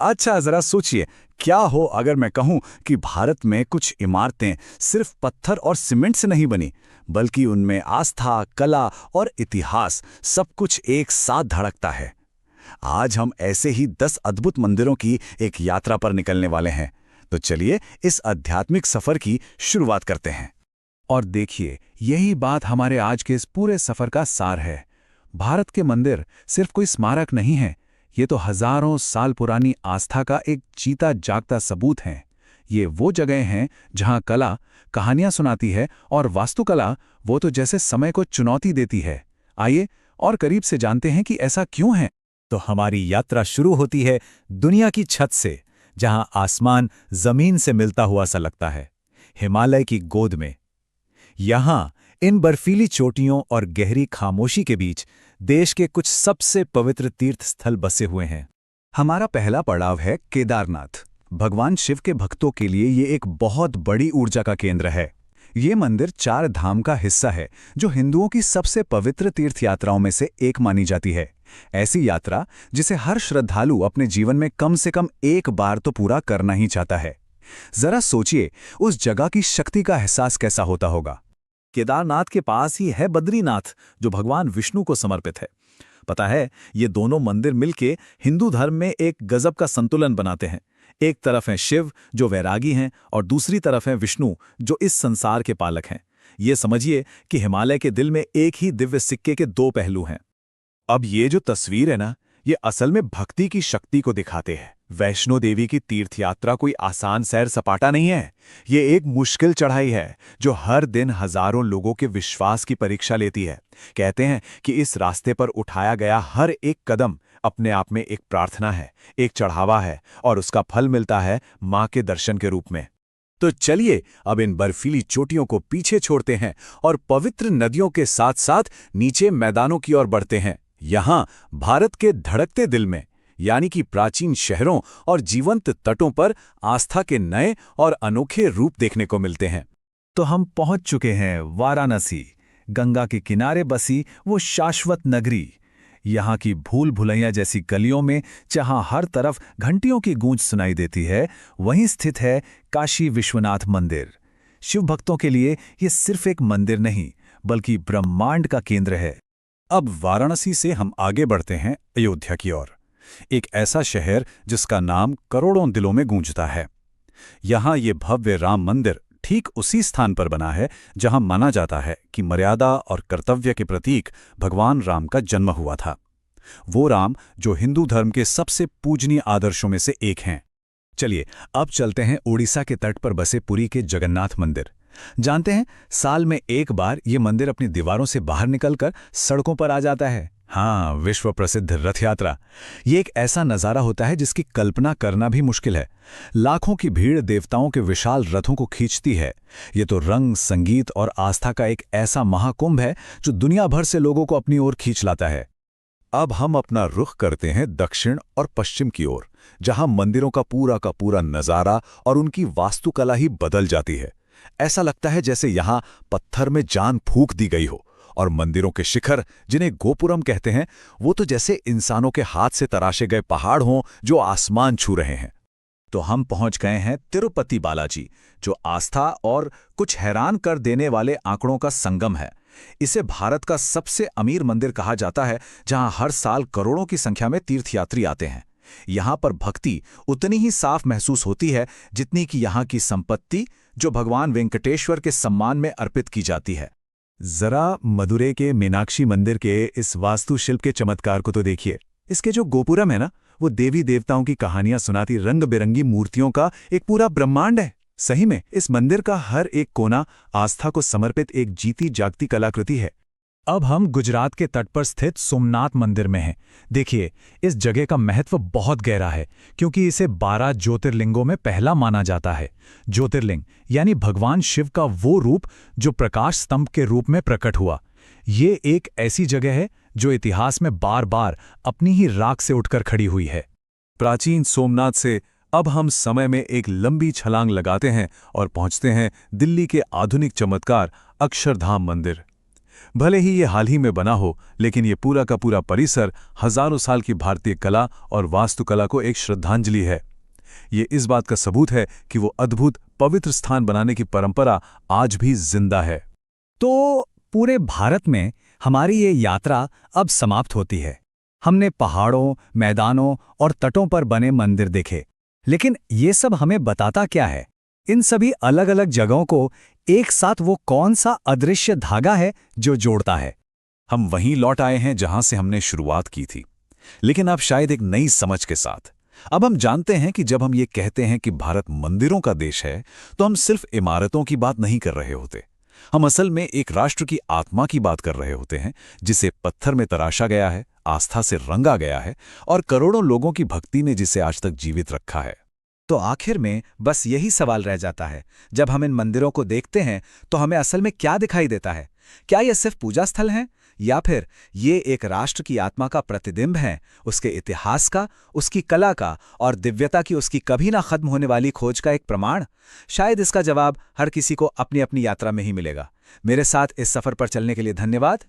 अच्छा जरा सोचिए, क्या हो अगर मैं कहूं कि भारत में कुछ इमारतें सिर्फ पत्थर और सीमेंट से नहीं बनी, बल्कि उनमें आस्था, कला और इतिहास सब कुछ एक साथ धड़कता है। आज हम ऐसे ही 10 अद्भुत मंदिरों की एक यात्रा पर निकलने वाले हैं। तो चलिए इस आध्यात्मिक सफर की शुरुआत करते हैं। और देखिए, यही बात हमारे आज के इस पूरे सफर का सार है। भारत के मंदिर सिर्फ कोई स्मारक नहीं है, ये तो हजारों साल पुरानी आस्था का एक जीता जागता सबूत है। ये वो जगह हैं जहां कला कहानियां सुनाती है और वास्तुकला वो तो जैसे समय को चुनौती देती है। आइए और करीब से जानते हैं कि ऐसा क्यों है। तो हमारी यात्रा शुरू होती है दुनिया की छत से, जहां आसमान जमीन से मिलता हुआ सा लगता है, हिमालय की गोद में। यहां इन बर्फीली चोटियों और गहरी खामोशी के बीच देश के कुछ सबसे पवित्र तीर्थ स्थल बसे हुए हैं। हमारा पहला पड़ाव है केदारनाथ। भगवान शिव के भक्तों के लिए ये एक बहुत बड़ी ऊर्जा का केंद्र है। ये मंदिर 4 धाम का हिस्सा है, जो हिंदुओं की सबसे पवित्र तीर्थ यात्राओं में से एक मानी जाती है। ऐसी यात्रा जिसे हर श्रद्धालु अपने जीवन में कम से कम एक बार तो पूरा करना ही चाहता है। जरा सोचिए, उस जगह की शक्ति का एहसास कैसा होता होगा। केदारनाथ के पास ही है बद्रीनाथ, जो भगवान विष्णु को समर्पित है। पता है, ये दोनों मंदिर मिलके हिंदू धर्म में एक गजब का संतुलन बनाते हैं। एक तरफ हैं शिव, जो वैरागी हैं, और दूसरी तरफ हैं विष्णु, जो इस संसार के पालक हैं। ये समझिए कि हिमालय के दिल में एक ही दिव्य सिक्के के 2 पहलू हैं। अब ये जो तस्वीर है ना, ये असल में भक्ति की शक्ति को दिखाते हैं। वैष्णो देवी की तीर्थ यात्रा कोई आसान सैर सपाटा नहीं है। ये एक मुश्किल चढ़ाई है, जो हर दिन हजारों लोगों के विश्वास की परीक्षा लेती है। कहते हैं कि इस रास्ते पर उठाया गया हर एक कदम अपने आप में एक प्रार्थना है, एक चढ़ावा है, और उसका फल मिलता है मां के दर्शन के रूप में। तो चलिए अब इन बर्फीली चोटियों को पीछे छोड़ते हैं और पवित्र नदियों के साथ साथ नीचे मैदानों की ओर बढ़ते हैं। यहां भारत के धड़कते दिल में, यानी कि प्राचीन शहरों और जीवंत तटों पर आस्था के नए और अनोखे रूप देखने को मिलते हैं। तो हम पहुंच चुके हैं वाराणसी, गंगा के किनारे बसी वो शाश्वत नगरी। यहाँ की भूल भुलैया जैसी गलियों में जहाँ हर तरफ घंटियों की गूंज सुनाई देती है, वहीं स्थित है काशी विश्वनाथ मंदिर। शिव भक्तों के लिए ये सिर्फ एक मंदिर नहीं, बल्कि ब्रह्मांड का केंद्र है। अब वाराणसी से हम आगे बढ़ते हैं अयोध्या की ओर, एक ऐसा शहर जिसका नाम करोड़ों दिलों में गूंजता है। यहाँ ये भव्य राम मंदिर ठीक उसी स्थान पर बना है जहाँ माना जाता है कि मर्यादा और कर्तव्य के प्रतीक भगवान राम का जन्म हुआ था। वो राम जो हिंदू धर्म के सबसे पूजनीय आदर्शों में से एक हैं। चलिए अब चलते हैं ओडिशा के तट पर बसे पुरी के जगन्नाथ मंदिर। जानते हैं, साल में एक बार ये मंदिर अपनी दीवारों से बाहर निकलकर सड़कों पर आ जाता है। हाँ, विश्व प्रसिद्ध रथ यात्रा। ये एक ऐसा नज़ारा होता है जिसकी कल्पना करना भी मुश्किल है। लाखों की भीड़ देवताओं के विशाल रथों को खींचती है। ये तो रंग, संगीत और आस्था का एक ऐसा महाकुंभ है जो दुनिया भर से लोगों को अपनी ओर खींच लाता है। अब हम अपना रुख करते हैं दक्षिण और पश्चिम की ओर, जहां मंदिरों का पूरा नज़ारा और उनकी वास्तुकला ही बदल जाती है। ऐसा लगता है जैसे यहाँ पत्थर में जान फूंक दी गई हो, और मंदिरों के शिखर, जिन्हें गोपुरम कहते हैं, वो तो जैसे इंसानों के हाथ से तराशे गए पहाड़ हों जो आसमान छू रहे हैं। तो हम पहुंच गए हैं तिरुपति बालाजी, जो आस्था और कुछ हैरान कर देने वाले आंकड़ों का संगम है। इसे भारत का सबसे अमीर मंदिर कहा जाता है, जहां हर साल करोड़ों की संख्या में तीर्थयात्री आते हैं। यहां पर भक्ति उतनी ही साफ महसूस होती है जितनी कि यहां की संपत्ति, जो भगवान वेंकटेश्वर के सम्मान में अर्पित की जाती है। जरा मदुरै के मीनाक्षी मंदिर के इस वास्तुशिल्प के चमत्कार को तो देखिए। इसके जो गोपुरम है ना, वो देवी देवताओं की कहानियां सुनाती रंग बिरंगी मूर्तियों का एक पूरा ब्रह्मांड है। सही में इस मंदिर का हर एक कोना आस्था को समर्पित एक जीती जागती कलाकृति है। अब हम गुजरात के तट पर स्थित सोमनाथ मंदिर में हैं। देखिए, इस जगह का महत्व बहुत गहरा है, क्योंकि इसे 12 ज्योतिर्लिंगों में पहला माना जाता है। ज्योतिर्लिंग यानी भगवान शिव का वो रूप जो प्रकाश स्तंभ के रूप में प्रकट हुआ। ये एक ऐसी जगह है जो इतिहास में बार बार अपनी ही राख से उठकर खड़ी हुई है। प्राचीन सोमनाथ से अब हम समय में एक लंबी छलांग लगाते हैं और पहुंचते हैं दिल्ली के आधुनिक चमत्कार अक्षरधाम मंदिर। भले ही ये हाल ही में बना हो, लेकिन ये पूरा का पूरा परिसर हजारों साल की भारतीय कला और वास्तुकला को एक श्रद्धांजलि है। ये इस बात का सबूत है कि वो अद्भुत पवित्र स्थान बनाने की परंपरा आज भी जिंदा है। तो पूरे भारत में हमारी ये यात्रा अब समाप्त होती है। हमने पहाड़ों, मैदानों और तटों पर बने मंदिर देखे, लेकिन ये सब हमें बताता क्या है? इन सभी अलग अलग जगहों को एक साथ वो कौन सा अदृश्य धागा है जो जोड़ता है? हम वहीं लौट आए हैं जहां से हमने शुरुआत की थी, लेकिन अब शायद एक नई समझ के साथ। अब हम जानते हैं कि जब हम ये कहते हैं कि भारत मंदिरों का देश है, तो हम सिर्फ इमारतों की बात नहीं कर रहे होते। हम असल में एक राष्ट्र की आत्मा की बात कर रहे होते हैं, जिसे पत्थर में तराशा गया है, आस्था से रंगा गया है और करोड़ों लोगों की भक्ति ने जिसे आज तक जीवित रखा है। तो आखिर में बस यही सवाल रह जाता है, जब हम इन मंदिरों को देखते हैं तो हमें असल में क्या दिखाई देता है? क्या ये सिर्फ पूजा स्थल हैं, या फिर ये एक राष्ट्र की आत्मा का प्रतिबिंब है, उसके इतिहास का, उसकी कला का और दिव्यता की उसकी कभी ना खत्म होने वाली खोज का एक प्रमाण? शायद इसका जवाब हर किसी को अपनी अपनी यात्रा में ही मिलेगा। मेरे साथ इस सफर पर चलने के लिए धन्यवाद।